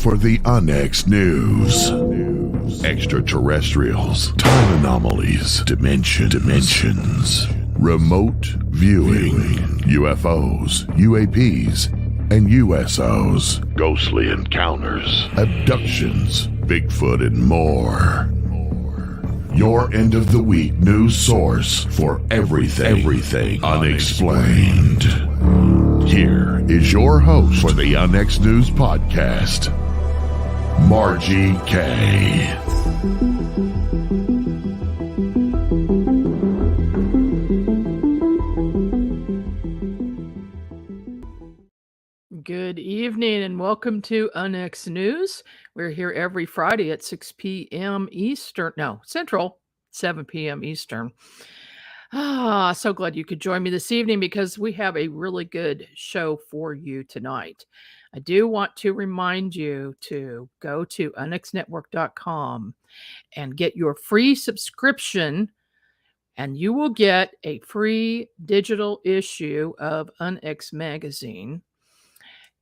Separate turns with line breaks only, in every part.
for the UNX News. Extraterrestrials, time anomalies, dimensions, remote viewing, UFOs, UAPs, and USOs, ghostly encounters, abductions, Bigfoot, and more. Your end of the week news source for everything unexplained. Here is your host for the UNX News Podcast, Margie K.
Good evening and welcome to UNX News. We're here every Friday at 6 p.m. Central, 7 p.m. Eastern. So glad you could join me this evening because we have a really good show for you tonight. I do want to remind you to go to unxnetwork.com and get your free subscription, and you will get a free digital issue of UNX magazine.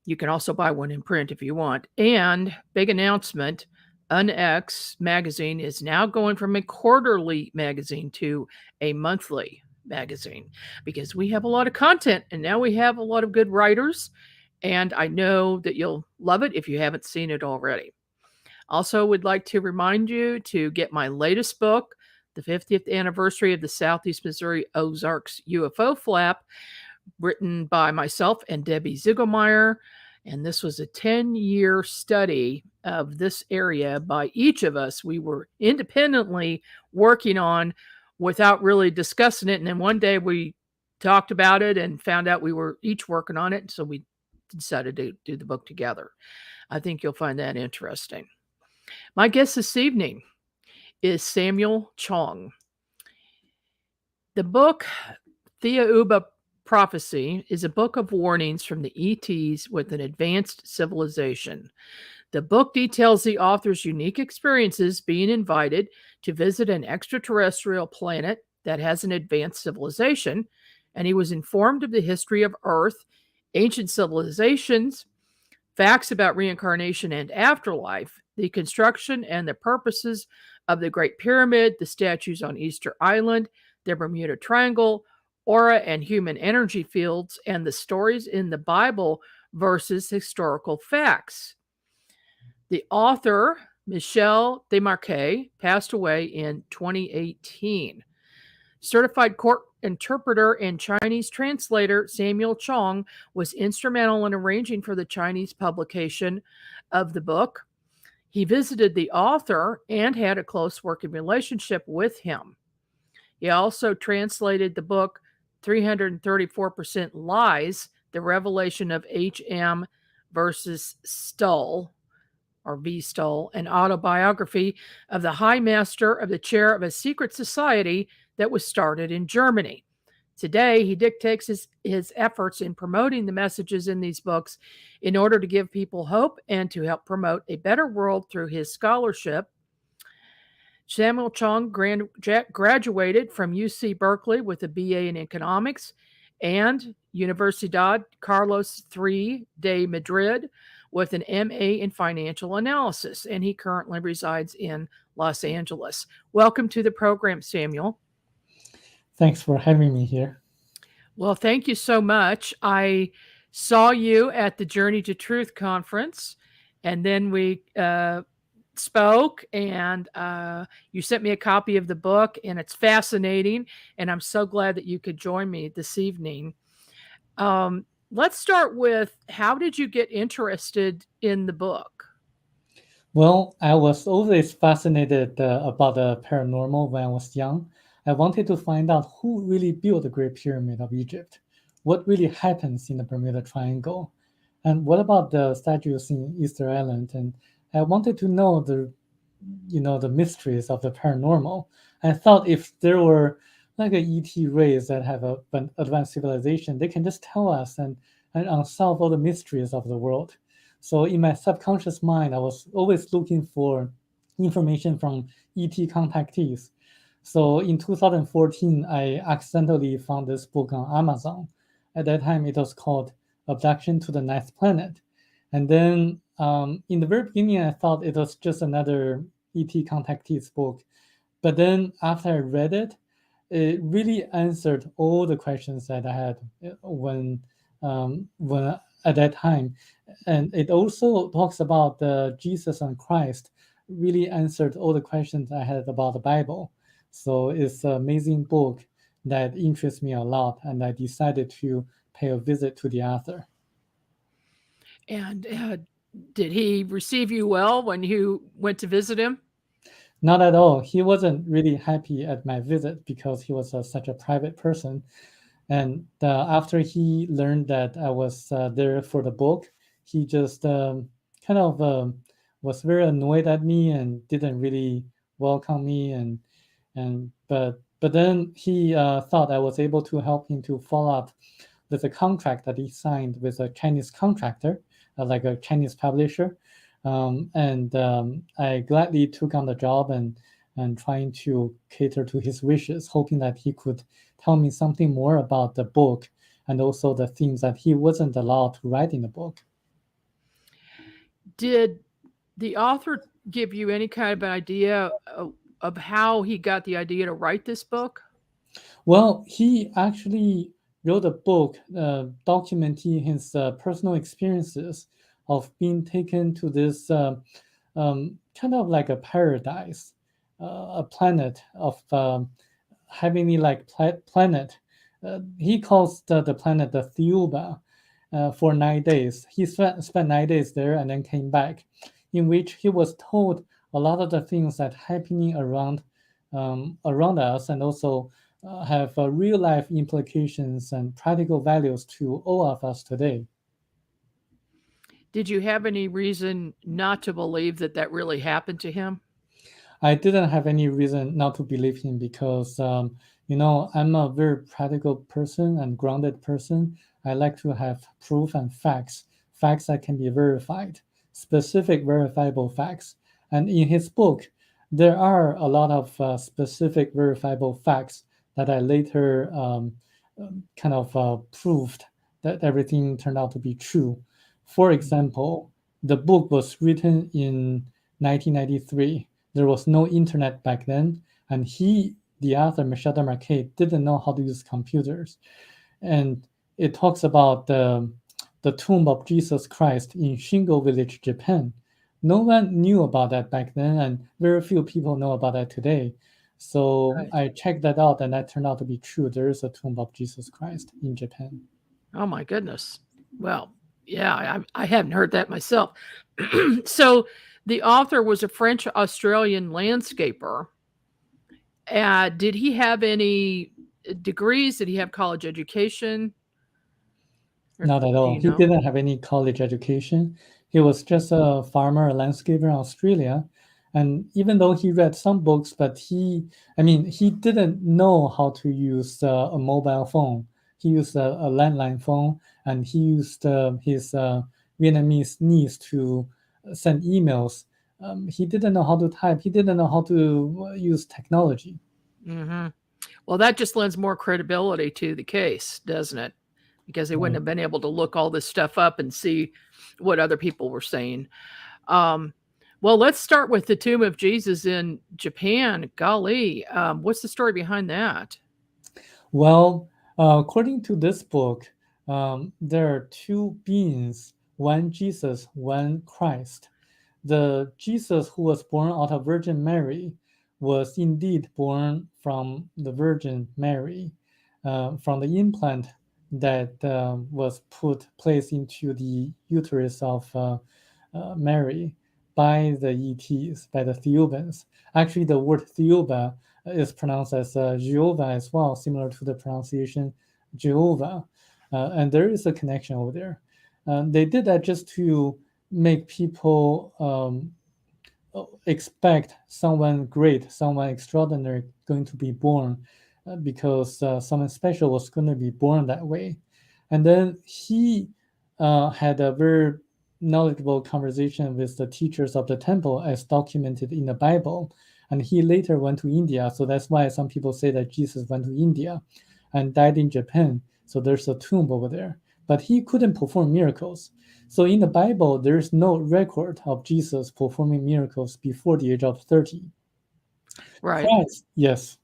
You can also buy one in print if you want. And big announcement, UNX magazine is now going from a quarterly magazine to a monthly magazine because we have a lot of content and now we have a lot of good writers. And I know that you'll love it if you haven't seen it already. Also, would like to remind you to get my latest book, the 50th anniversary of the Southeast Missouri Ozarks UFO Flap, written by myself and Debbie Ziegelmeyer. And this was a 10-year study of this area by each of us. We were independently working on without really discussing it. And then one day we talked about it and found out we were each working on it. So we decided to do the book together. I think you'll find that interesting. My guest this evening is Samuel Chong. The book, Thiaoouba Prophecy, is a book of warnings from the ETs with an advanced civilization. The book details the author's unique experiences being invited to visit an extraterrestrial planet that has an advanced civilization, and he was informed of the history of Earth, ancient civilizations, facts about reincarnation and afterlife, the construction and the purposes of the Great Pyramid, the statues on Easter Island, the Bermuda Triangle, aura and human energy fields, and the stories in the Bible versus historical facts. The author, Michel Desmarquet, passed away in 2018. Certified court interpreter and Chinese translator Samuel Chong was instrumental in arranging for the Chinese publication of the book. He visited the author and had a close working relationship with him. He also translated the book 334% Lies, the revelation of H.M. versus Stull, or V. Stull, an autobiography of the High Master of the chair of a secret society that was started in Germany. Today, he dictates his efforts in promoting the messages in these books in order to give people hope and to help promote a better world through his scholarship. Samuel Chong graduated from UC Berkeley with a BA in economics and Universidad Carlos III de Madrid with an MA in financial analysis, and he currently resides in Los Angeles. Welcome to the program, Samuel.
Thanks for having me here.
Well, thank you so much. I saw you at the Journey to Truth conference, and then we spoke, and you sent me a copy of the book, and it's fascinating, and I'm so glad that you could join me this evening. Let's start with, how did you get interested in the book?
Well, I was always fascinated about the paranormal when I was young. I wanted to find out who really built the Great Pyramid of Egypt, what really happens in the Bermuda Triangle, and what about the statues in Easter Island. And I wanted to know the mysteries of the paranormal. I thought if there were like an ET race that have an advanced civilization, they can just tell us and unsolve all the mysteries of the world. So in my subconscious mind, I was always looking for information from ET contactees. So in 2014, I accidentally found this book on Amazon. At that time, it was called Abduction to the Ninth Planet. And then in the very beginning, I thought it was just another ET contactees book. But then after I read it, it really answered all the questions that I had when at that time. And it also talks about Jesus and Christ, really answered all the questions I had about the Bible. So it's an amazing book that interests me a lot, and I decided to pay a visit to the author.
And did he receive you well when you went to visit him?
Not at all. He wasn't really happy at my visit because he was such a private person. And after he learned that I was there for the book, he just kind of was very annoyed at me and didn't really welcome me. But then he thought I was able to help him to follow up with a contract that he signed with a Chinese contractor, like a Chinese publisher. I gladly took on the job and trying to cater to his wishes, hoping that he could tell me something more about the book and also the themes that he wasn't allowed to write in the book.
Did the author give you any kind of an idea of how he got the idea to write this book?
Well, he actually wrote a book documenting his personal experiences of being taken to this kind of like a paradise, a planet of heavenly like planet. He calls the planet the Thiaoouba for 9 days. He spent 9 days there and then came back, in which he was told a lot of the things that happening around us, and also have real life implications and practical values to all of us today.
Did you have any reason not to believe that that really happened to him?
I didn't have any reason not to believe him because, I'm a very practical person and grounded person. I like to have proof and facts that can be verified, specific verifiable facts. And in his book, there are a lot of specific verifiable facts that I later kind of proved that everything turned out to be true. For example, the book was written in 1993. There was no internet back then, and the author, Michel Desmarquet, didn't know how to use computers. And it talks about the tomb of Jesus Christ in Shingo Village, Japan. No one knew about that back then, and very few people know about that today. So
Right.
I checked that out, and that turned out to be true. There is a tomb of Jesus Christ in Japan.
Oh my goodness. Well, yeah, I hadn't heard that myself. So the author was a French Australian landscaper. Did he have any degrees? Did he have college education?
Not at all. He didn't have any college education. He was just a farmer, a landscaper in Australia. And even though he read some books, but he didn't know how to use a mobile phone. He used a landline phone, and he used his Vietnamese niece to send emails. He didn't know how to type. He didn't know how to use technology.
Mm-hmm. Well, that just lends more credibility to the case, doesn't it? Because they wouldn't have been able to look all this stuff up and see what other people were saying. Well, let's start with the tomb of Jesus in Japan. Golly, what's the story behind that?
Well, according to this book, there are two beings, one Jesus, one Christ. The Jesus who was born out of Virgin Mary was indeed born from the Virgin Mary, from the implant that was placed into the uterus of Mary by the ETs, by the Thiaoubans. Actually, the word Thiaouba is pronounced as Jehovah as well, similar to the pronunciation Jehovah. And there is a connection over there. They did that just to make people expect someone great, someone extraordinary going to be born, because someone special was going to be born that way. And then he had a very knowledgeable conversation with the teachers of the temple as documented in the Bible. And he later went to India. So that's why some people say that Jesus went to India and died in Japan. So there's a tomb over there. but he couldn't perform miracles. So in the Bible, there's no record of Jesus performing miracles before the age of 30.
Right.
Christ, yes.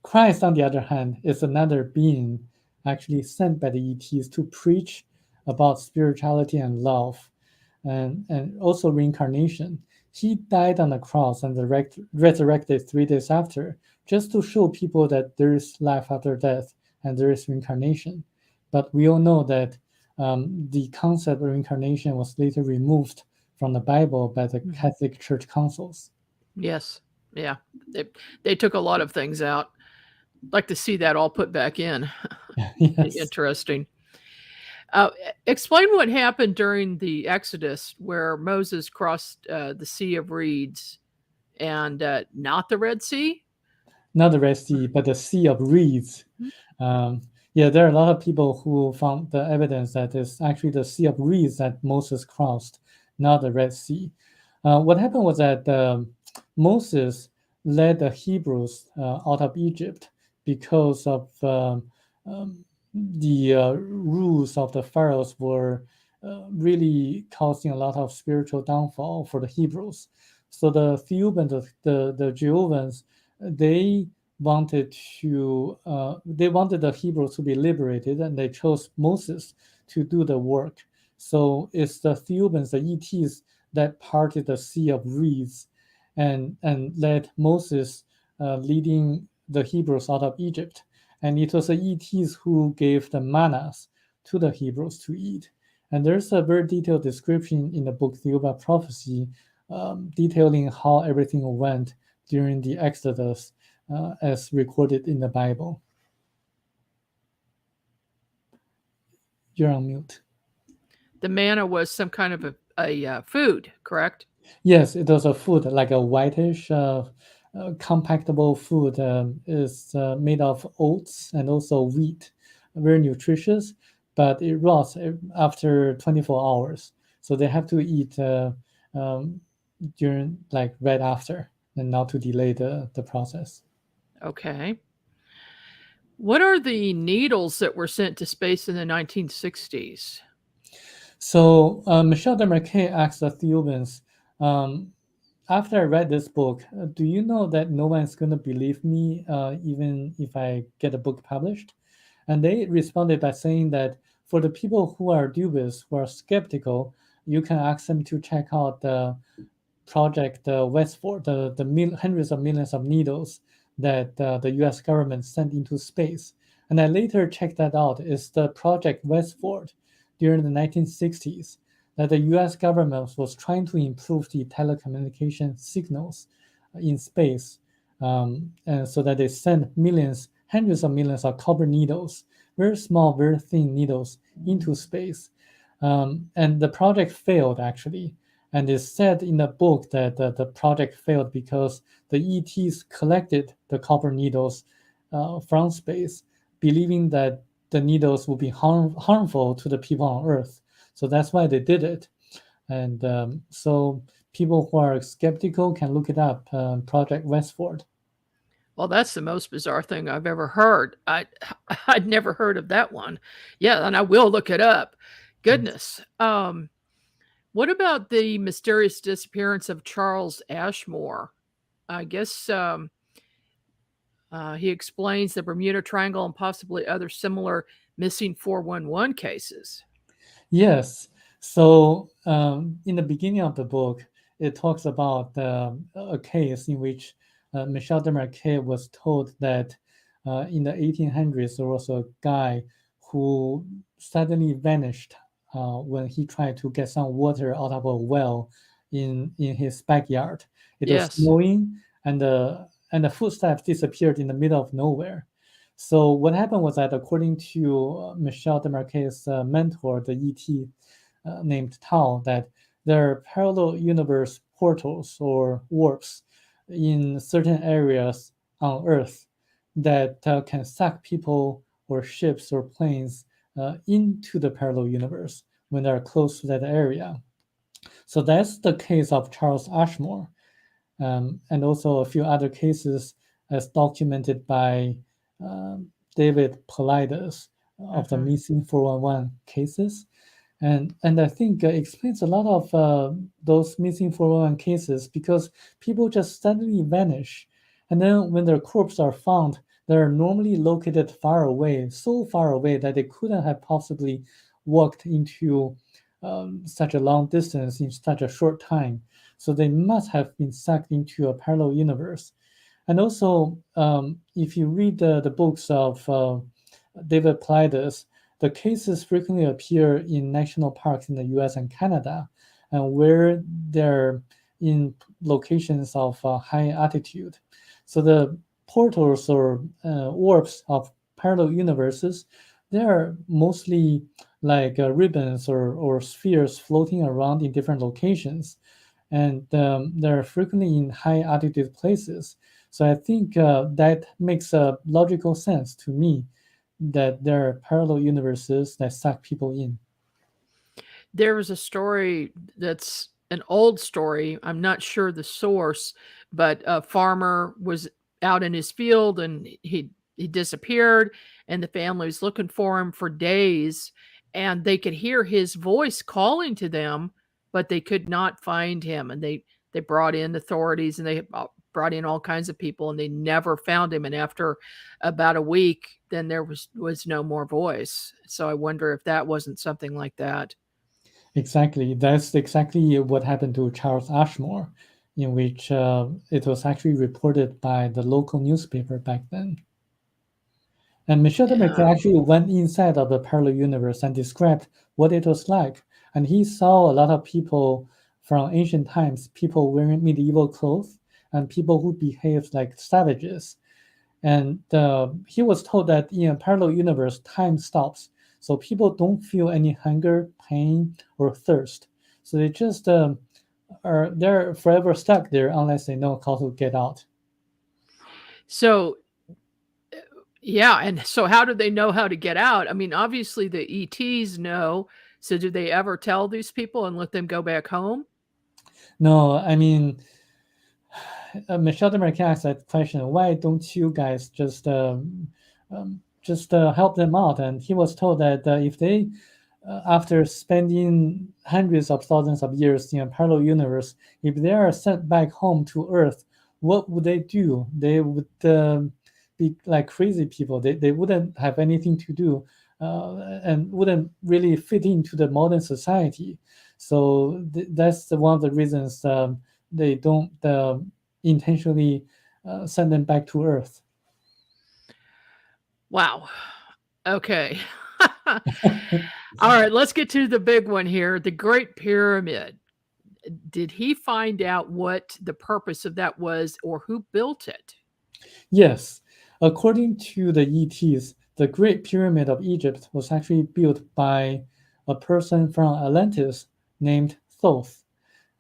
Christ, on the other hand, is another being actually sent by the ETs to preach about spirituality and love, and also reincarnation. He died on the cross and resurrected 3 days after, just to show people that there is life after death and there is reincarnation. But we all know that the concept of reincarnation was later removed from the Bible by the Catholic Church councils.
Yes. Yeah. They took a lot of things out. Like to see that all put back in.
Yes.
Interesting. Explain what happened during the Exodus where Moses crossed the Sea of Reeds and not the Red Sea?
Not the Red Sea, but the Sea of Reeds. Yeah, there are a lot of people who found the evidence that it's actually the Sea of Reeds that Moses crossed, not the Red Sea. What happened was that Moses led the Hebrews out of Egypt because of the rules of the pharaohs were really causing a lot of spiritual downfall for the Hebrews. So the Thiaoubans, the Jehovahans, they wanted the Hebrews to be liberated, and they chose Moses to do the work. So it's the Thiaoubans, the ETs, that parted the Sea of Reeds and led Moses leading the Hebrews out of Egypt. And it was the ETs who gave the manas to the Hebrews to eat. And there's a very detailed description in the book Thiaoouba Prophecy, detailing how everything went during the Exodus as recorded in the Bible. You're on mute.
The manna was some kind of a food, correct?
Yes, it was a food, like a whitish, compactable food. Is made of oats and also wheat, very nutritious, but it rots after 24 hours. So they have to eat during, like, right after, and not to delay the process.
Okay. What are the needles that were sent to space in the 1960s?
So Michel Desmarquet asked the Thiaoubans, after I read this book, do you know that no one is going to believe me even if I get a book published? And they responded by saying that for the people who are dubious, who are skeptical, you can ask them to check out the project Westford, the hundreds of millions of needles that the US government sent into space. And I later checked that out. It's the project Westford during the 1960s that the US government was trying to improve the telecommunication signals in space. And so that they sent millions, hundreds of millions of copper needles, very small, very thin needles, into space. And the project failed, actually. And it's said in the book that the project failed because the ETs collected the copper needles from space, believing that the needles would be harmful to the people on Earth. So that's why they did it. And so people who are skeptical can look it up, Project Westford.
Well, that's the most bizarre thing I've ever heard. I'd never heard of that one. Yeah, and I will look it up. Goodness. What about the mysterious disappearance of Charles Ashmore? I guess he explains the Bermuda Triangle and possibly other similar missing 411 cases.
Yes. So in the beginning of the book, it talks about a case in which Michel Desmarquet was told that in the 1800s, there was a guy who suddenly vanished when he tried to get some water out of a well in his backyard. It was snowing, and the footsteps disappeared in the middle of nowhere. So what happened was that, according to Michel Desmarquet's mentor, the ET named Tao, that there are parallel universe portals or warps in certain areas on Earth that can suck people or ships or planes into the parallel universe when they're close to that area. So that's the case of Charles Ashmore, and also a few other cases as documented by David Paulides, of the missing 411 cases. And I think it explains a lot of those missing 411 cases because people just suddenly vanish. And then when their corpses are found, they're normally located far away, so far away that they couldn't have possibly walked into such a long distance in such a short time. So they must have been sucked into a parallel universe. And also, if you read the books of David Plaides, the cases frequently appear in national parks in the US and Canada, and where they're in locations of high altitude. So the portals or orbs of parallel universes, they are mostly like ribbons or spheres floating around in different locations. And they're frequently in high altitude places. So I think that makes a logical sense to me that there are parallel universes that suck people in.
There was a story that's an old story. I'm not sure the source, but a farmer was out in his field and he disappeared, and the family was looking for him for days, and they could hear his voice calling to them, but they could not find him. And they brought in authorities, and they brought in all kinds of people, and they never found him. And after about a week, then there was no more voice. So I wonder if that wasn't something like that.
Exactly. That's exactly what happened to Charles Ashmore, in which it was actually reported by the local newspaper back then. And Michel Desmarquet
Yeah.
actually went inside of the parallel universe and described what it was like. And he saw a lot of people from ancient times, people wearing medieval clothes, and people who behaved like savages. And he was told that in a parallel universe, time stops. So people don't feel any hunger, pain, or thirst. So they just they're forever stuck there unless they know how to get out.
So yeah, and so how do they know how to get out? I mean, obviously the ETs know. So do they ever tell these people and let them go back home?
No, I mean, Michel Desmarquet asked that question. Why don't you guys just help them out? And he was told that if they, after spending hundreds of thousands of years in a parallel universe, if they are sent back home to Earth, what would they do? They would be like crazy people. They wouldn't have anything to do and wouldn't really fit into the modern society. So that's one of the reasons they don't intentionally send them back to Earth.
Wow. Okay. All right, let's get to the big one here, the Great Pyramid. Did he find out what the purpose of that was or who built it?
Yes, according to the ETs, the Great Pyramid of Egypt was actually built by a person from Atlantis named Thoth.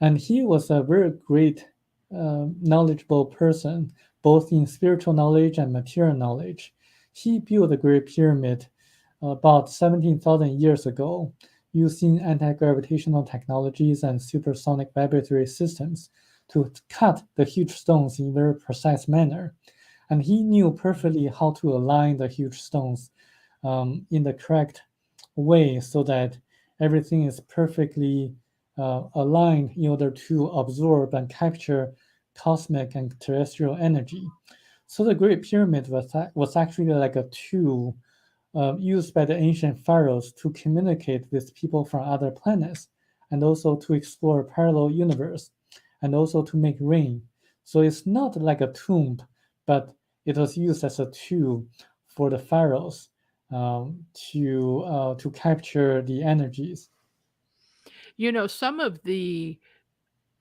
And he was a very great, knowledgeable person, both in spiritual knowledge and material knowledge. He built the Great Pyramid about 17,000 years ago using anti-gravitational technologies and supersonic vibratory systems to cut the huge stones in a very precise manner. And he knew perfectly how to align the huge stones in the correct way so that everything is perfectly aligned in order to absorb and capture cosmic and terrestrial energy. So the Great Pyramid was actually like a tool used by the ancient pharaohs to communicate with people from other planets and also to explore parallel universe and also to make rain. So it's not like a tomb, but it was used as a tool for the pharaohs to capture the energies.
You know, some of the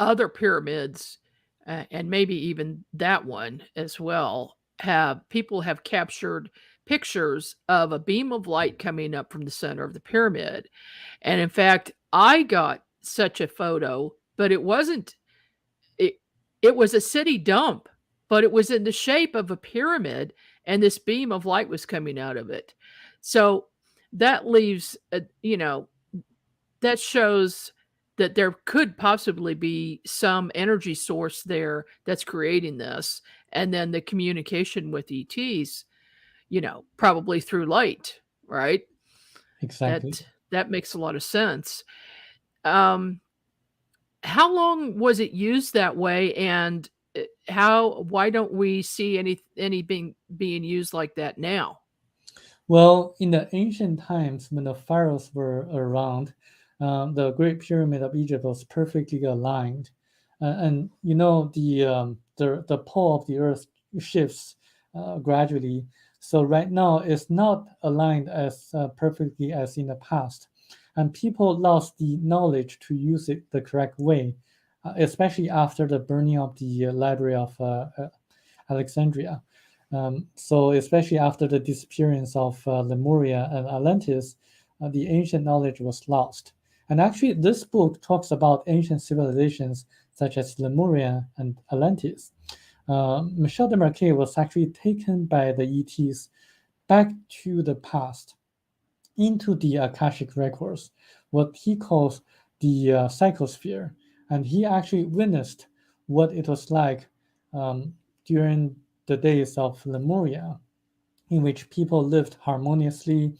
other pyramids, and maybe even that one as well, have people have captured pictures of a beam of light coming up from the center of the pyramid. And in fact, I got such a photo, but it wasn't it it was a city dump, but it was in the shape of a pyramid, and this beam of light was coming out of it. So that leaves that shows that there could possibly be some energy source there that's creating this, and then the communication with ETs, probably through light, right?
Exactly.
That makes a lot of sense. Um, how long was it used that way, and why don't we see any being used like that now?
Well, in the ancient times when the pharaohs were around, the Great Pyramid of Egypt was perfectly aligned, and the pole of the Earth shifts gradually. So right now it's not aligned as perfectly as in the past, and people lost the knowledge to use it the correct way, especially after the burning of the Library of Alexandria. So, especially after the disappearance of Lemuria and Atlantis, the ancient knowledge was lost. And actually, this book talks about ancient civilizations such as Lemuria and Atlantis. Michel Desmarquet was actually taken by the ETs back to the past into the Akashic records, what he calls the psychosphere. And he actually witnessed what it was like during the days of Lemuria, in which people lived harmoniously,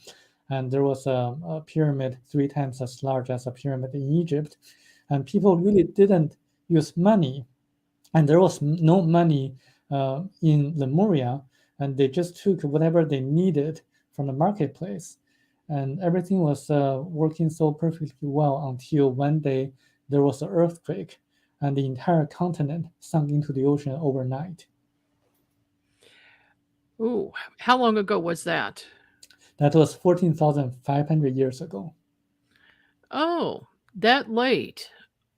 and there was a pyramid 3 times as large as a pyramid in Egypt, and people really didn't use money, and there was no money in Lemuria, and they just took whatever they needed from the marketplace, and everything was working so perfectly well until one day there was an earthquake, and the entire continent sunk into the ocean overnight.
Ooh, how long ago was that?
That was 14,500 years ago.
Oh, that late.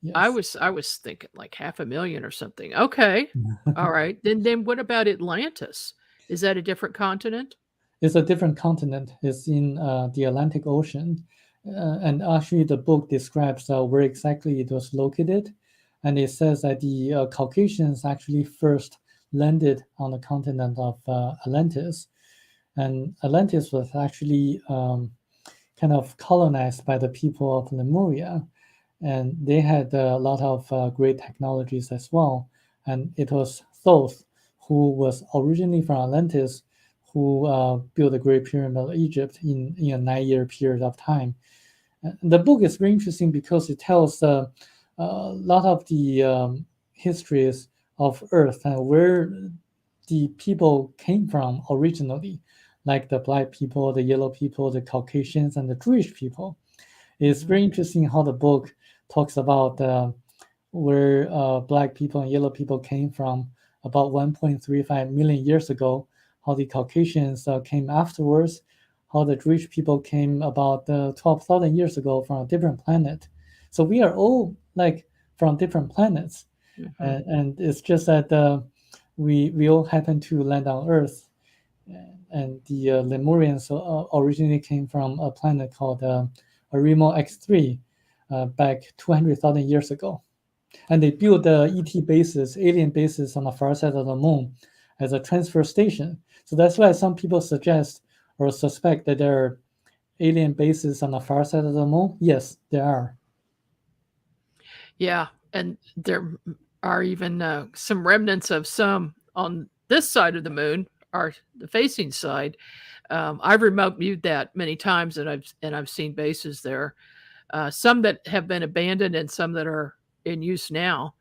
Yes.
I was thinking like 500,000 or something. Okay. All right. Then what about Atlantis? Is that a different continent?
It's a different continent. It's in the Atlantic Ocean. And actually, the book describes where exactly it was located. And it says that the Caucasians actually first landed on the continent of Atlantis. And Atlantis was actually kind of colonized by the people of Lemuria. And they had a lot of great technologies as well. And it was Thoth, who was originally from Atlantis, who built the Great Pyramid of Egypt in a 9-year period of time. And the book is very interesting because it tells a lot of the histories of Earth and where the people came from originally, like the black people, the yellow people, the Caucasians, and the Jewish people. It's
Mhm.
very interesting how the book talks about where black people and yellow people came from about 1.35 million years ago, how the Caucasians came afterwards, how the Jewish people came about 12,000 years ago from a different planet. So we are all like from different planets,
Mhm.
and it's just that we all happen to land on Earth. And the Lemurians originally came from a planet called Arimo X3 back 200,000 years ago. And they built the ET bases, alien bases on the far side of the moon as a transfer station. So that's why some people suggest or suspect that there are alien bases on the far side of the moon. Yes, there are.
Yeah, and there are even some remnants of some on this side of the moon, or the facing side. I've remote viewed that many times, and I've seen bases there. Some that have been abandoned, and some that are in use now.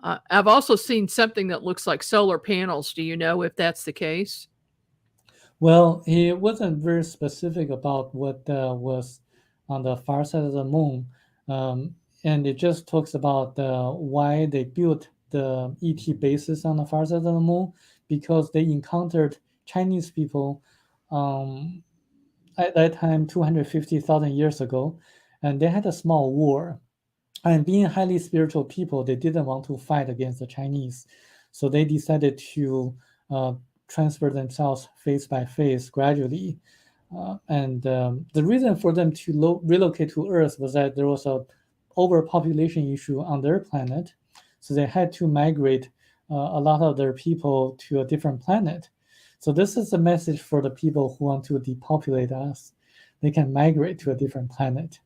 I've also seen something that looks like solar panels. Do you know if that's the case?
Well, he wasn't very specific about what was on the far side of the moon. And it just talks about why they built the ET bases on the far side of the moon because they encountered Chinese people um, at that time, 250,000 years ago, and they had a small war. And being highly spiritual people, they didn't want to fight against the Chinese. So they decided to uh, transfer themselves face by face gradually. And the reason for them to relocate to Earth was that there was a overpopulation issue on their planet. So they had to migrate a lot of their people to a different planet. So this is a message for the people who want to depopulate us. They can migrate to a different planet.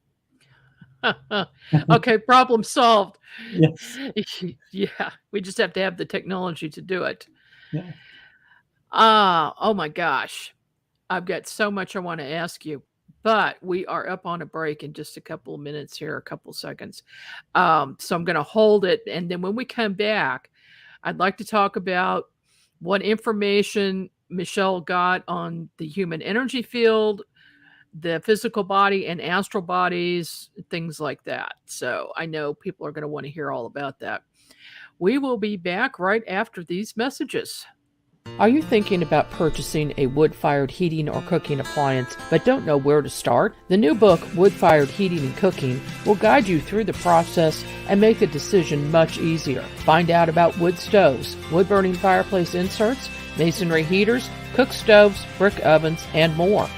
Okay, problem solved.
Yes.
Yeah, we just have to have the technology to do it.
Yeah.
Oh my gosh. I've got so much I want to ask you, But we are up on a break in just a couple of minutes here, a couple of seconds. So I'm going to hold it. And then when we come back, I'd like to talk about what information Michel got on the human energy field, the physical body and astral bodies, things like that. So I know people are going to want to hear all about that. We will be back right after these messages. Are you thinking about purchasing a wood-fired heating or cooking appliance but don't know where to start? The new book, Wood-Fired Heating and Cooking, will guide you through the process and make the decision much easier. Find out about wood stoves, wood-burning fireplace inserts, masonry heaters, cook stoves, brick ovens, and more.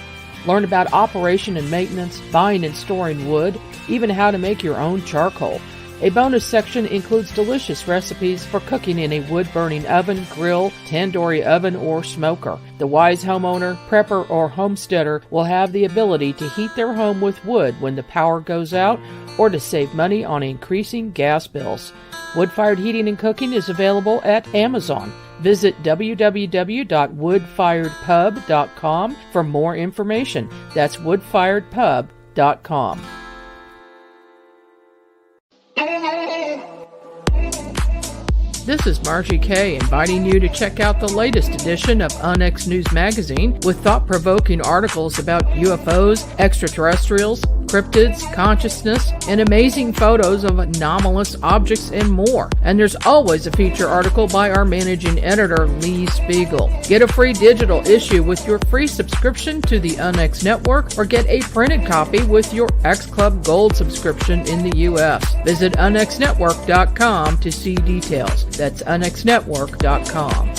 Learn about operation and maintenance, buying and storing wood, even how to make your own charcoal. A bonus section includes delicious recipes for cooking in a wood-burning oven, grill, tandoori oven, or smoker. The wise homeowner, prepper, or homesteader will have the ability to heat their home with wood when the power goes out or to save money on increasing gas bills. Wood-fired heating and cooking is available at Amazon. Visit www.woodfiredpub.com for more information. That's woodfiredpub.com. This is Margie Kay inviting you to check out the latest edition of Onyx News Magazine with thought-provoking articles about UFOs, extraterrestrials, cryptids, consciousness, and amazing photos of anomalous objects and more. And there's always a feature article by our managing editor, Lee Spiegel. Get a free digital issue with your free subscription to the Onyx Network, or get a printed copy with your X Club Gold subscription in the U.S. Visit onyxnetwork.com to see details. That's onyxnetwork.com.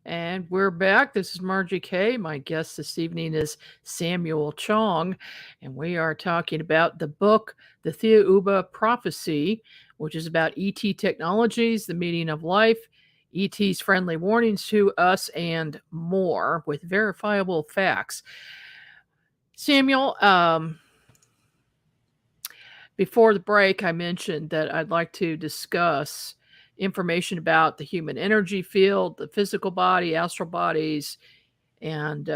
And we're back. This is Margie Kay. My guest this evening is Samuel Chong, and we are talking about the book, The Thiaoouba Prophecy, which is about ET technologies, the meaning of life, ET's friendly warnings to us, and more with verifiable facts. Samuel, before the break, I mentioned that I'd like to discuss information about the human energy field, the physical body, astral bodies, and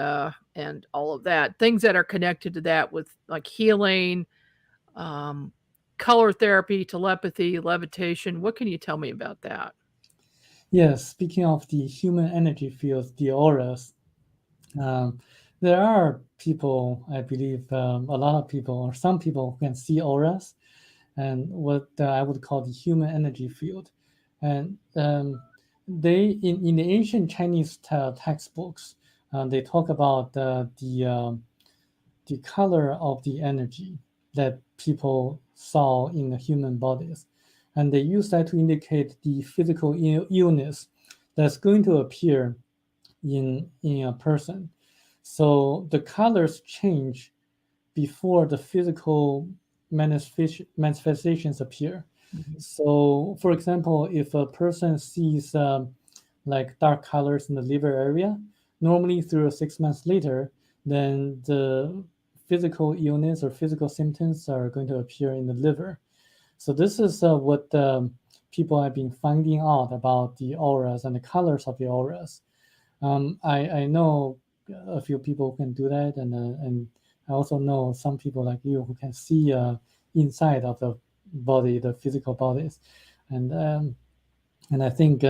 all of that. Things that are connected to that, with like healing, color therapy, telepathy, levitation. What can you tell me about that?
Yes, speaking of the human energy fields, the auras, there are people, I believe, a lot of people, or some people, who can see auras, and what I would call the human energy field. And they, in the ancient Chinese textbooks, they talk about the color of the energy that people saw in the human bodies. And they use that to indicate the physical illness that's going to appear in a person. So the colors change before the physical manifestations appear. Mm-hmm. So, for example, if a person sees like dark colors in the liver area, normally 3 or 6 months later, then the physical illness or physical symptoms are going to appear in the liver. So this is what people have been finding out about the auras and the colors of the auras. I know a few people who can do that, and I also know some people like you who can see inside of the body, the physical bodies, and I think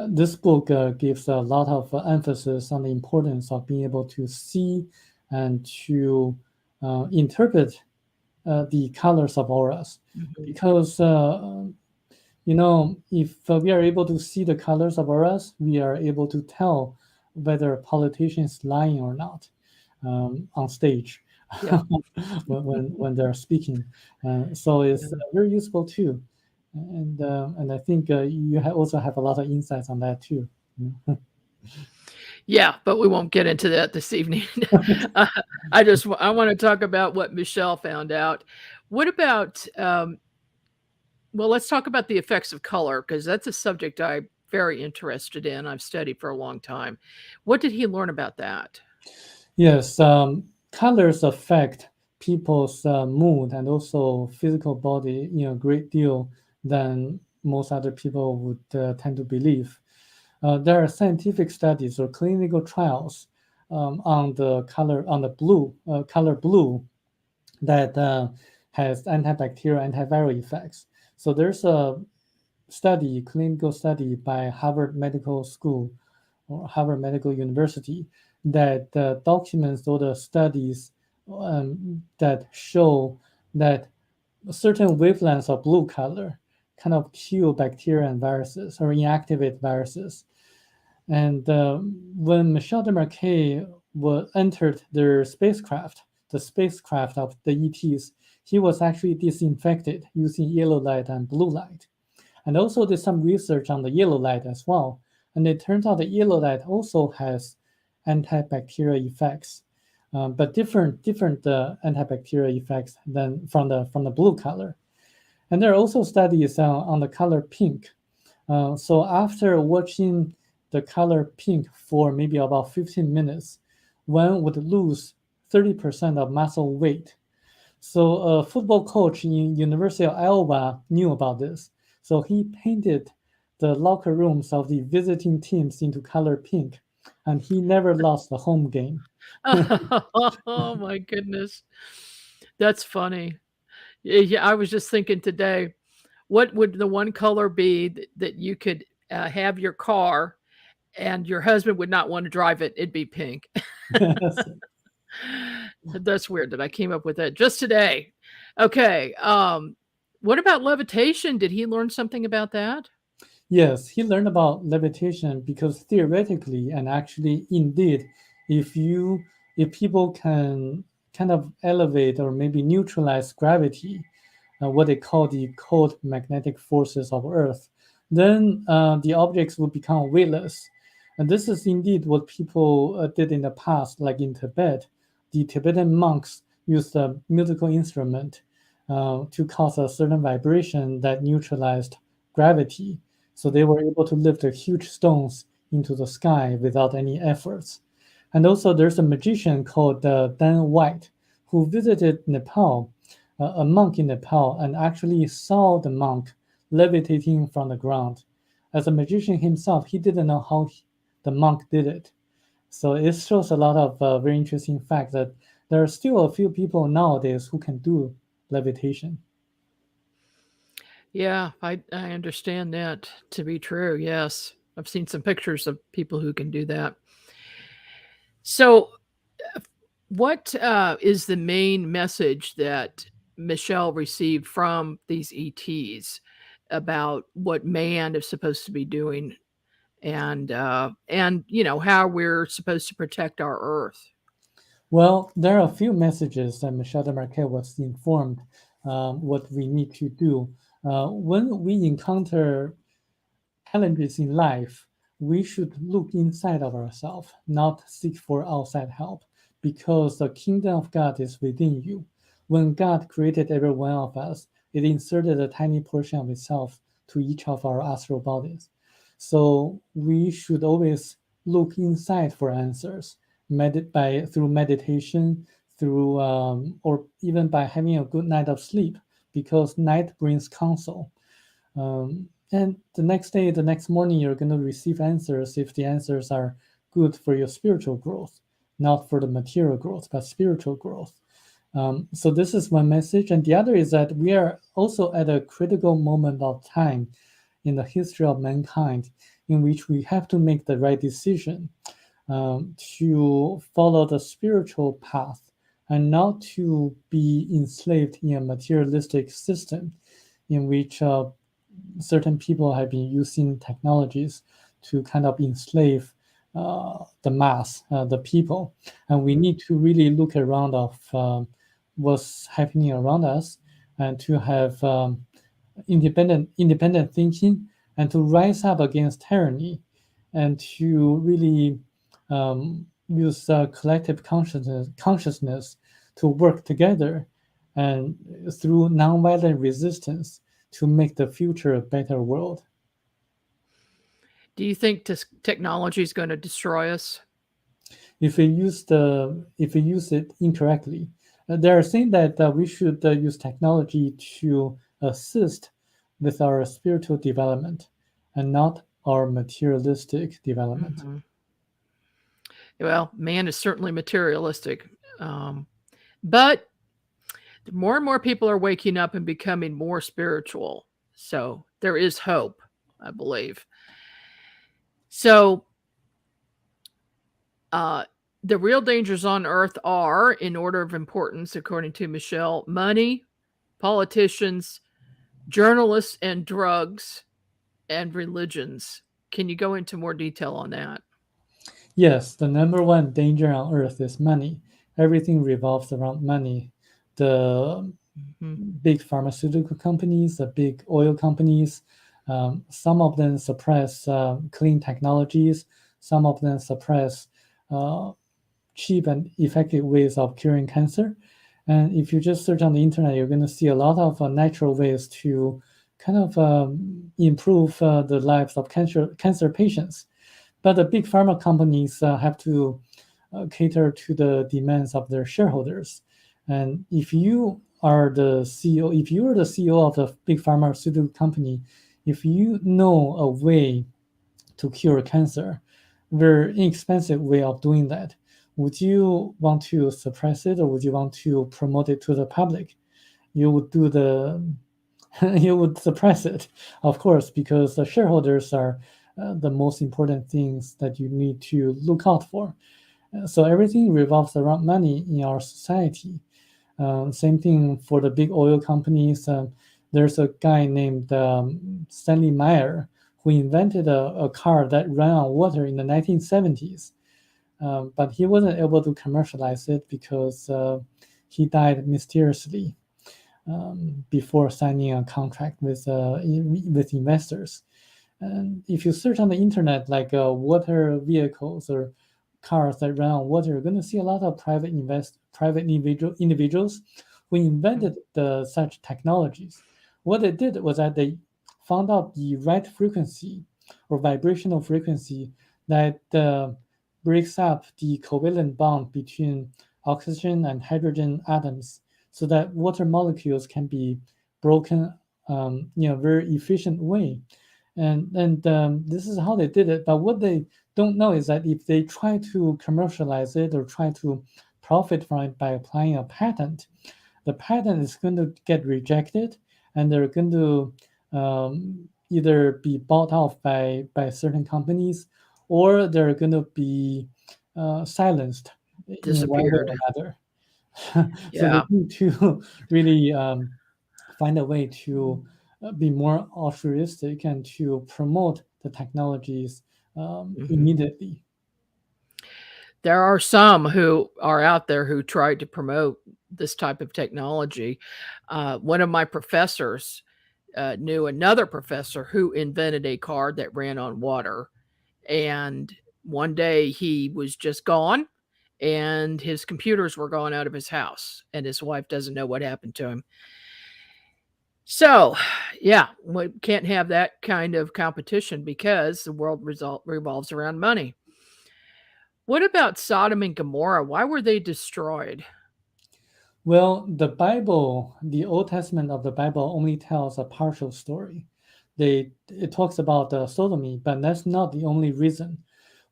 this book gives a lot of emphasis on the importance of being able to see and to interpret the colors of auras, because if we are able to see the colors of auras, we are able to tell whether a politician is lying or not on stage.
Yeah.
when they're speaking. So it's very useful too. And I think you also have a lot of insights on that too.
Yeah, but we won't get into that this evening. I want to talk about what Michel found out. What about, well, let's talk about the effects of color, because that's a subject I'm very interested in. I've studied for a long time. What did he learn about that?
Yes, colors affect people's mood and also physical body a great deal than most other people would tend to believe. There are scientific studies or clinical trials on the color blue, that has antibacterial, antiviral effects. So there's a clinical study by Harvard Medical School or Harvard Medical University that documents all the studies that show that certain wavelengths of blue color kind of kill bacteria and viruses or inactivate viruses. And when Michel Desmarquet entered their spacecraft, the spacecraft of the ETs, he was actually disinfected using yellow light and blue light. And also did some research on the yellow light as well. And it turns out the yellow light also has antibacterial effects, but different antibacterial effects than from the blue color. And there are also studies on the color pink. So after watching the color pink for maybe about 15 minutes, one would lose 30% of muscle weight. So a football coach in University of Iowa knew about this. So he painted the locker rooms of the visiting teams into color pink, and he never lost a home game.
Oh my goodness. That's funny. Yeah, I was just thinking today, what would the one color be that you could have your car and your husband would not want to drive it? It'd be pink. That's weird that I came up with that just today. Okay. What about levitation? Did he learn something about that?
Yes, he learned about levitation because theoretically and actually indeed, if people can kind of elevate or maybe neutralize gravity, what they call the cold magnetic forces of Earth, then the objects would become weightless. And this is indeed what people did in the past, like in Tibet. The Tibetan monks used a musical instrument to cause a certain vibration that neutralized gravity. So they were able to lift the huge stones into the sky without any efforts. And also there's a magician called Dan White who visited Nepal, a monk in Nepal, and actually saw the monk levitating from the ground. As a magician himself, he didn't know how the monk did it. So it shows a lot of very interesting fact that there are still a few people nowadays who can do levitation.
Yeah, I understand that to be true. Yes. I've seen some pictures of people who can do that. So, what is the main message that Michelle received from these ETs about what man is supposed to be doing, and how we're supposed to protect our Earth?
Well, there are a few messages that Michel Desmarquet was informed what we need to do. When we encounter challenges in life, we should look inside of ourselves, not seek for outside help, because the kingdom of God is within you. When God created every one of us, it inserted a tiny portion of itself to each of our astral bodies. So we should always look inside for answers through meditation, through or even by having a good night of sleep, because night brings counsel. And the next day, the next morning, you're going to receive answers if the answers are good for your spiritual growth, not for the material growth, but spiritual growth. So this is one message. And the other is that we are also at a critical moment of time in the history of mankind in which we have to make the right decision to follow the spiritual path and not to be enslaved in a materialistic system in which certain people have been using technologies to kind of enslave the mass, the people. And we need to really look around of what's happening around us and to have independent thinking and to rise up against tyranny and to really use collective consciousness to work together and through nonviolent resistance to make the future a better world.
Do you think technology is going to destroy us?
If we use it incorrectly, they are saying that we should use technology to assist with our spiritual development and not our materialistic development.
Mm-hmm. Well, man is certainly materialistic. But more and more people are waking up and becoming more spiritual. So there is hope, I believe. So the real dangers on earth are, in order of importance, according to Michel, money, politicians, journalists and drugs, and religions. Can you go into more detail on that?
Yes, the number one danger on earth is money. Everything revolves around money. The big pharmaceutical companies, the big oil companies, some of them suppress clean technologies, some of them suppress cheap and effective ways of curing cancer. And if you just search on the internet, you're going to see a lot of natural ways to kind of improve the lives of cancer patients. But the big pharma companies have to cater to the demands of their shareholders. And if you are the CEO of a big pharmaceutical company, if you know a way to cure cancer, very inexpensive way of doing that, would you want to suppress it or would you want to promote it to the public? You would do you would suppress it, of course, because the shareholders are the most important things that you need to look out for. So everything revolves around money in our society. Same thing for the big oil companies. There's a guy named Stanley Meyer who invented a car that ran on water in the 1970s. But he wasn't able to commercialize it because he died mysteriously before signing a contract with investors. And if you search on the internet, like water vehicles or cars that run on water, you're going to see a lot of private individuals who invented such technologies. What they did was that they found out the right frequency or vibrational frequency that breaks up the covalent bond between oxygen and hydrogen atoms so that water molecules can be broken in a very efficient way. And this is how they did it. But what they don't know is that if they try to commercialize it or try to profit from it by applying a patent, the patent is going to get rejected and they're going to either be bought off by certain companies or they're going to be silenced in one way or another. So they need to really find a way to be more altruistic and to promote the technologies immediately.
There are some who are out there who try to promote this type of technology. One of my professors knew another professor who invented a car that ran on water. And one day he was just gone and his computers were gone out of his house and his wife doesn't know what happened to him. So, yeah, we can't have that kind of competition because the world revolves around money. What about Sodom and Gomorrah? Why were they destroyed?
Well, the Bible, the Old Testament of the Bible only tells a partial story. It talks about sodomy, but that's not the only reason.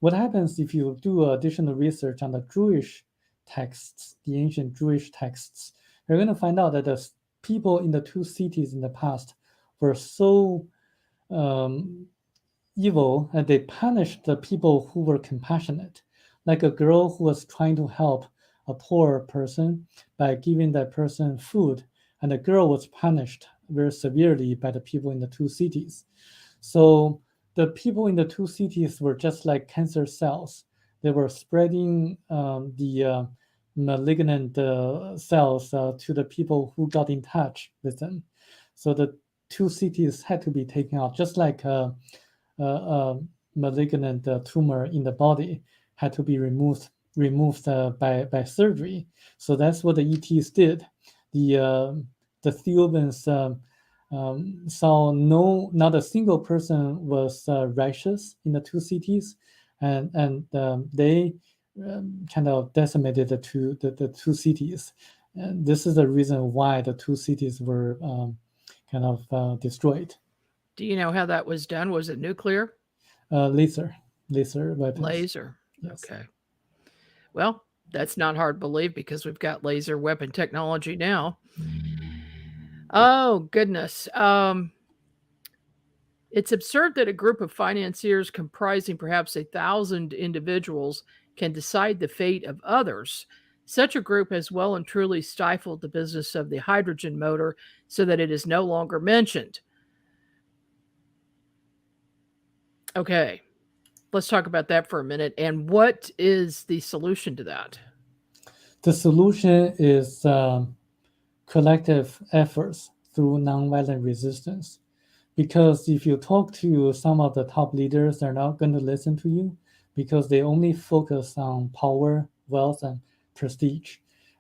What happens if you do additional research on the Jewish texts, the ancient Jewish texts, you're going to find out that the people in the two cities in the past were so evil and they punished the people who were compassionate, like a girl who was trying to help a poor person by giving that person food, and the girl was punished very severely by the people in the two cities. So the people in the two cities were just like cancer cells. They were spreading the malignant cells to the people who got in touch with them. So the two cities had to be taken out, just like a malignant tumor in the body had to be removed by surgery. So that's what the ETs did. The Theobans saw not a single person was righteous in the two cities, and they kind of decimated the two cities. And this is the reason why the two cities were kind of destroyed.
Do you know how that was done? Was it nuclear?
Laser weapons.
Laser.
Yes.
Okay. Well, that's not hard to believe because we've got laser weapon technology now. Oh, goodness. It's absurd that a group of financiers comprising perhaps 1,000 individuals can decide the fate of others. Such a group has well and truly stifled the business of the hydrogen motor so that it is no longer mentioned. Okay, let's talk about that for a minute. And what is the solution to that?
The solution is collective efforts through nonviolent resistance. Because if you talk to some of the top leaders, they're not going to listen to you because they only focus on power, wealth, and prestige.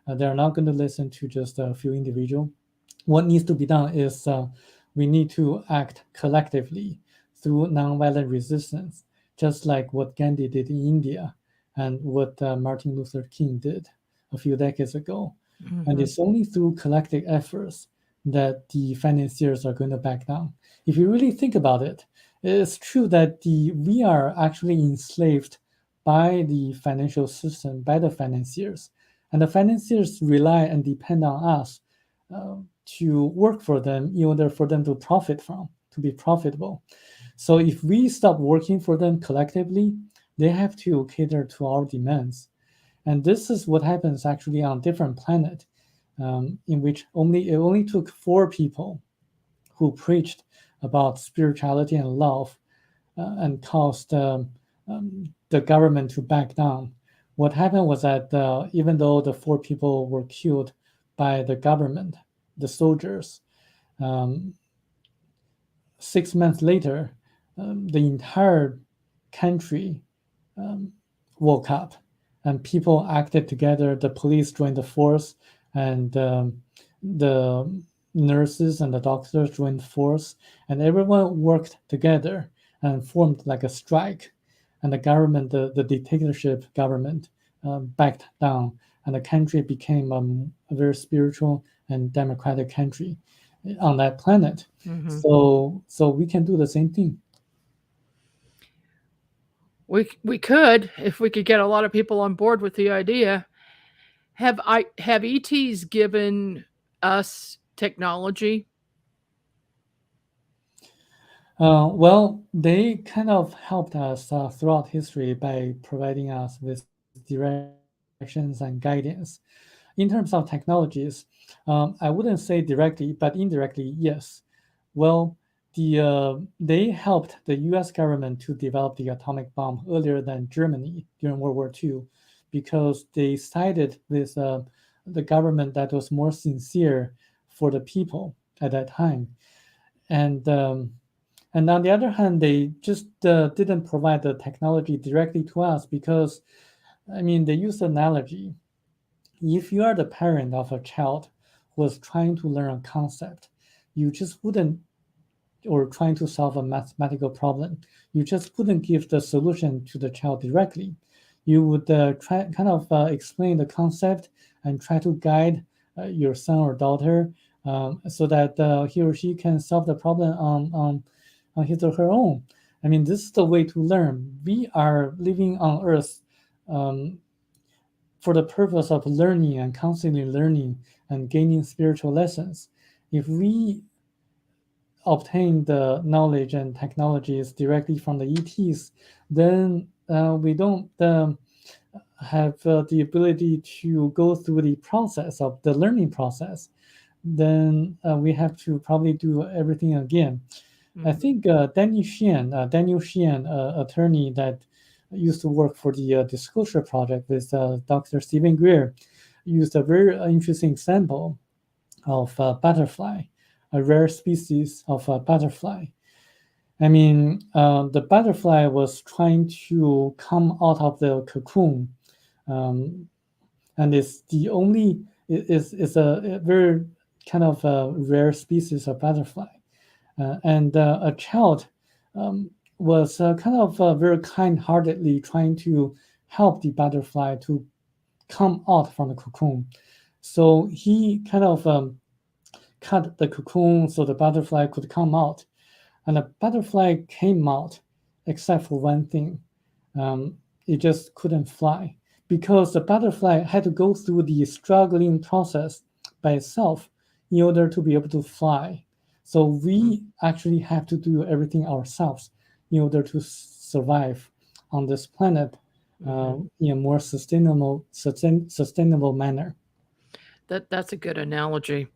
They're not going to listen to just a few individuals. What needs to be done is we need to act collectively through nonviolent resistance, just like what Gandhi did in India and what Martin Luther King did a few decades ago.
Mm-hmm.
And it's only through collective efforts that the financiers are going to back down. If you really think about it, it's true that we are actually enslaved by the financial system, by the financiers. And the financiers rely and depend on us to work for them in order for them to to be profitable. So if we stop working for them collectively, they have to cater to our demands. And this is what happens actually on different planets, in which it only took 4 people who preached about spirituality and love and caused the government to back down. What happened was that even though the 4 people were killed by the government, the soldiers, 6 months later, the entire country woke up and people acted together. The police joined the force, and the nurses and the doctors joined the force, and everyone worked together and formed like a strike. And the government, the dictatorship government, backed down, and the country became a very spiritual and democratic country on that planet.
Mm-hmm.
So we can do the same thing.
We could, if we could get a lot of people on board with the idea. Have ETs given us technology?
Well, they kind of helped us throughout history by providing us with directions and guidance. In terms of technologies, I wouldn't say directly, but indirectly, yes. Well, they helped the U.S. government to develop the atomic bomb earlier than Germany during World War II, because they sided with the government that was more sincere for the people at that time. And on the other hand, they just didn't provide the technology directly to us because, I mean, they use an analogy. If you are the parent of a child who is trying to learn a concept, you just wouldn't, or trying to solve a mathematical problem, you just wouldn't give the solution to the child directly. you would try explain the concept and try to guide your son or daughter so that he or she can solve the problem on his or her own. I mean, this is the way to learn. We are living on Earth for the purpose of learning and constantly learning and gaining spiritual lessons. If we obtain the knowledge and technologies directly from the ETs, then we don't have the ability to go through the process of the learning process. Then we have to probably do everything again. I think Daniel Sheehan, attorney that used to work for the Disclosure Project with Dr. Stephen Greer, used a very interesting example of butterfly, a rare species of butterfly. I mean, the butterfly was trying to come out of the cocoon, and it's the only is a very kind of a rare species of butterfly. And a child was kind of very kind-heartedly trying to help the butterfly to come out from the cocoon. So he kind of cut the cocoon so the butterfly could come out. And the butterfly came out, except for one thing. It just couldn't fly because the butterfly had to go through the struggling process by itself in order to be able to fly. So we actually have to do everything ourselves in order to survive on this planet in a more sustainable manner.
That's a good analogy.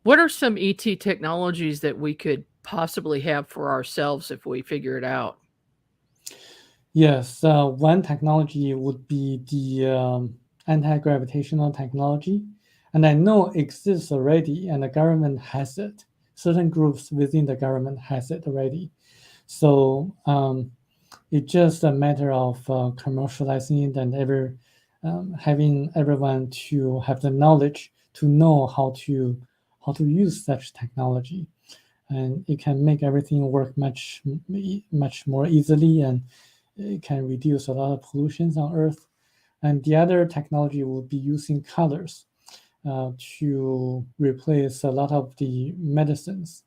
What are some ET technologies that we could possibly have for ourselves if we figure it out?
Yes, one technology would be the anti-gravitational technology, and I know it exists already, and the government has it. Certain groups within the government has it already. So it's just a matter of commercializing it and having everyone to have the knowledge to know how to use such technology, and it can make everything work much more easily, and it can reduce a lot of pollutions on Earth. And the other technology would be using colors to replace a lot of the medicines.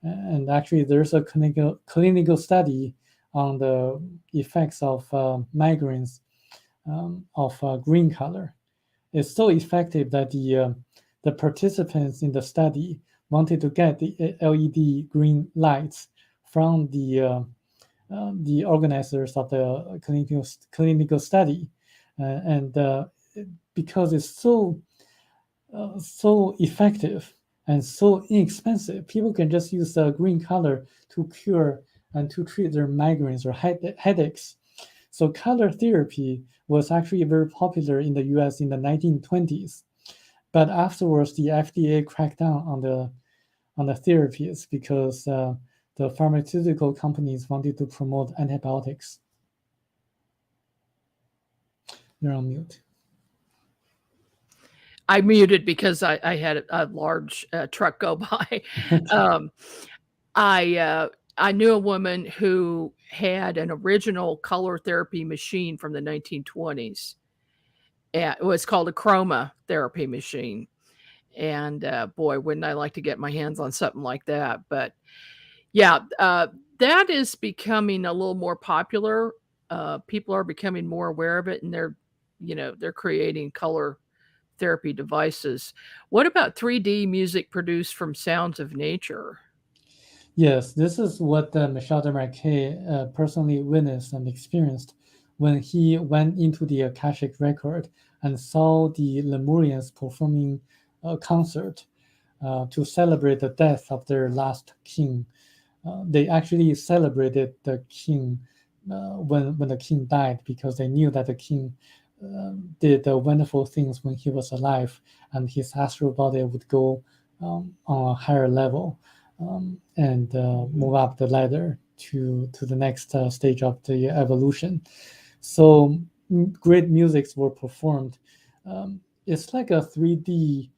And actually, there's a clinical study on the effects of migraines of green color. It's so effective that the participants in the study wanted to get the LED green lights from the organizers of the clinical study, and because it's so effective and so inexpensive, people can just use the green color to cure and to treat their migraines or headaches. So color therapy was actually very popular in the US in the 1920s, but afterwards the FDA cracked down on the therapies because the pharmaceutical companies wanted to promote antibiotics. You're on mute.
I muted because I had a large truck go by. I knew a woman who had an original color therapy machine from the 1920s. It was called a chroma therapy machine. And boy, wouldn't I like to get my hands on something like that. But yeah, that is becoming a little more popular. People are becoming more aware of it, and they're creating color therapy devices. What about 3D music produced from sounds of nature?
Yes, this is what Michel Desmarquet personally witnessed and experienced when he went into the Akashic record and saw the Lemurians performing a concert to celebrate the death of their last king. They actually celebrated the king when the king died because they knew that the king did wonderful things when he was alive, and his astral body would go on a higher level and move up the ladder to the next stage of the evolution. So great musics were performed. It's like a 3D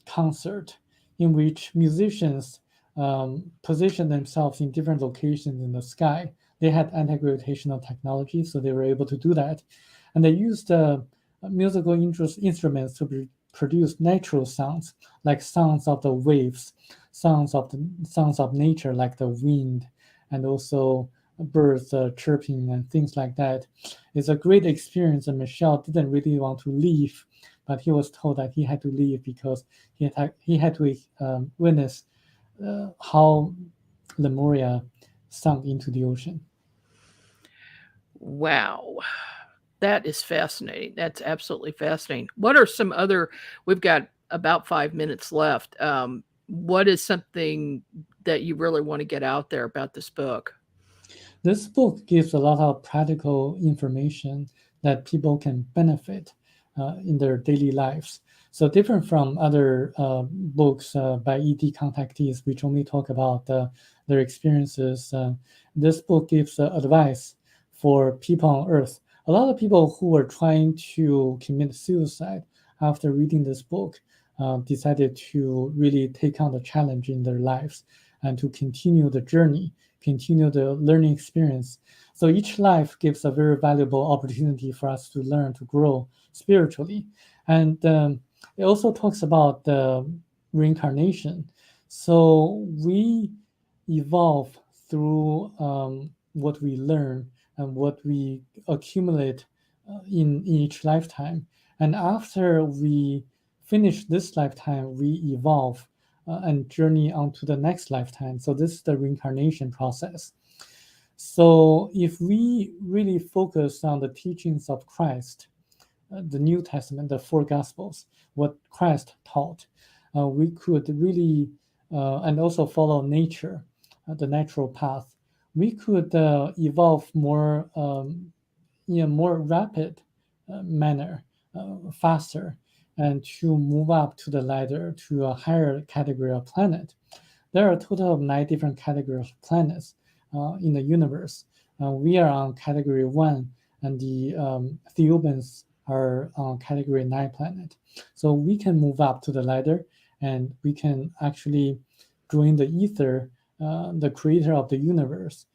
concert in which musicians position themselves in different locations in the sky. They had anti-gravitational technology, so they were able to do that. And they used musical instruments to produce natural sounds, like sounds of the waves, sounds of nature, like the wind, and also birds chirping and things like that. It's a great experience, and Michel didn't really want to leave, but he was told that he had to leave because he had to witness how Lemuria sunk into the ocean.
Wow. That is fascinating. That's absolutely fascinating. What are some other, we've got about 5 minutes left. What is something that you really want to get out there about this book?
This book gives a lot of practical information that people can benefit in their daily lives. So different from other books by ET contactees, which only talk about their experiences, this book gives advice for people on Earth. A lot of people who were trying to commit suicide after reading this book decided to really take on the challenge in their lives and to continue the journey, continue the learning experience. So each life gives a very valuable opportunity for us to learn, to grow spiritually. And it also talks about the reincarnation. So we evolve through what we learn and what we accumulate in each lifetime. And after we finish this lifetime, we evolve and journey on to the next lifetime. So this is the reincarnation process. So if we really focus on the teachings of Christ, the New Testament, the four Gospels, what Christ taught, we could really, and also follow nature, the natural path, we could evolve more in a more rapid manner, faster, and to move up to the ladder to a higher category of planet. There are a total of 9 different categories of planets in the universe. We are on category 1, and the Thiaoubans are on category 9 planet. So we can move up to the ladder, and we can actually join the ether, the creator of the universe,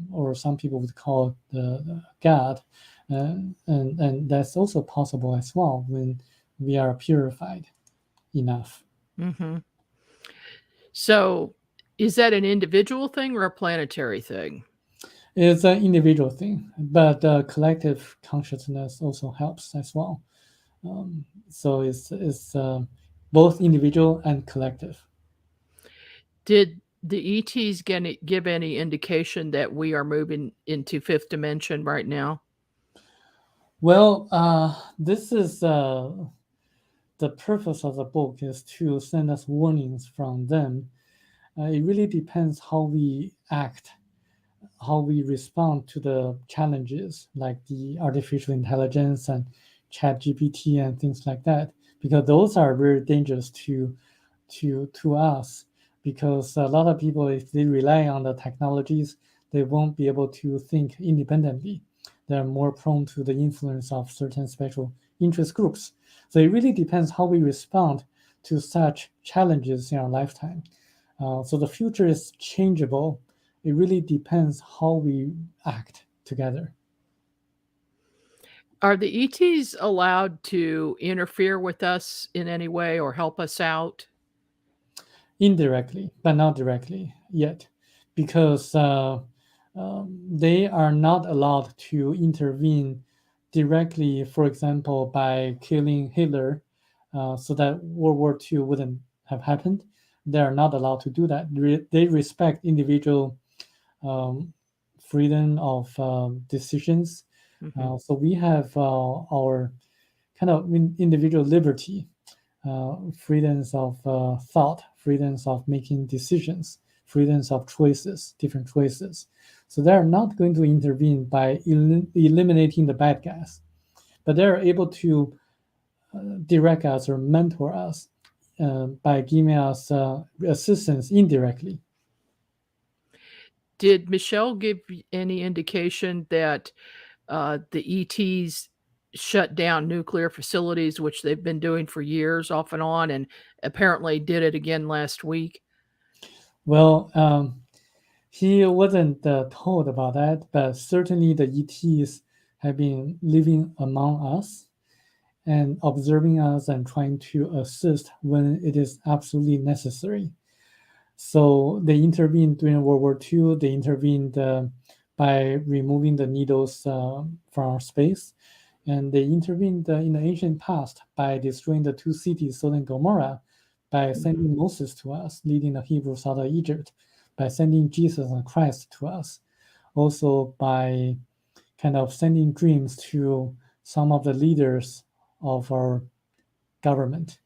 or some people would call the God. And that's also possible as well when we are purified enough.
Mm-hmm. So is that an individual thing or a planetary thing?
It's an individual thing, but collective consciousness also helps as well. So it's both individual and collective.
Did the ETs give any indication that we are moving into fifth dimension right now?
Well, this is the purpose of the book is to send us warnings from them. It really depends how we act, how we respond to the challenges like the artificial intelligence and chat GPT and things like that, because those are very dangerous to us, because a lot of people, if they rely on the technologies, they won't be able to think independently. They're more prone to the influence of certain special interest groups. So it really depends how we respond to such challenges in our lifetime. So the future is changeable. It really depends how we act together.
Are the ETs allowed to interfere with us in any way or help us out?
Indirectly, but not directly yet, because they are not allowed to intervene directly, for example, by killing Hitler, so that World War II wouldn't have happened. They are not allowed to do that. They respect individual freedom of decisions.
Mm-hmm.
So we have our kind of individual liberty, freedoms of thought, freedoms of making decisions, freedoms of choices, different choices. So they're not going to intervene by eliminating the bad guys, but they're able to direct us or mentor us by giving us assistance indirectly.
Did Michelle give any indication that the ETs shut down nuclear facilities, which they've been doing for years off and on, and apparently did it again last week?
Well, he wasn't told about that, but certainly the ETs have been living among us and observing us and trying to assist when it is absolutely necessary. So they intervened during World War II. They intervened by removing the needles from our space. And they intervened in the ancient past by destroying the two cities, Sodom and Gomorrah, by sending Moses to us, leading the Hebrews out of Egypt, by sending Jesus and Christ to us, also by kind of sending dreams to some of the leaders of our government.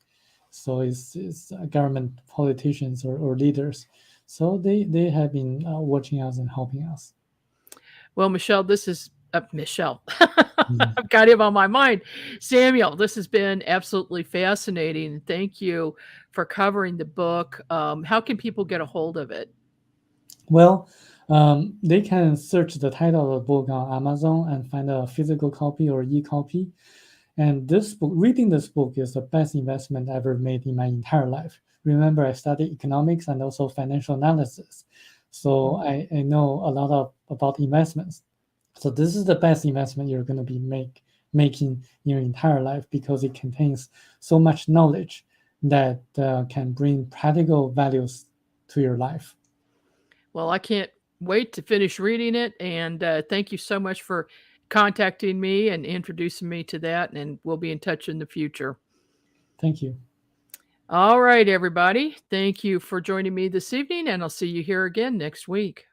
So it's government politicians or leaders. So they have been watching us and helping us.
Well, Michelle, this is Michelle. I've got him on my mind. Samuel, this has been absolutely fascinating. Thank you for covering the book. How can people get a hold of it?
Well, they can search the title of the book on Amazon and find a physical copy or e-copy. And this book, reading this book is the best investment I ever made in my entire life. Remember, I studied economics and also financial analysis. So I know a lot about investments. So this is the best investment you're going to be making in your entire life because it contains so much knowledge that can bring practical values to your life.
Well, I can't wait to finish reading it. And thank you so much for contacting me and introducing me to that. And we'll be in touch in the future.
Thank you.
All right, everybody. Thank you for joining me this evening, and I'll see you here again next week.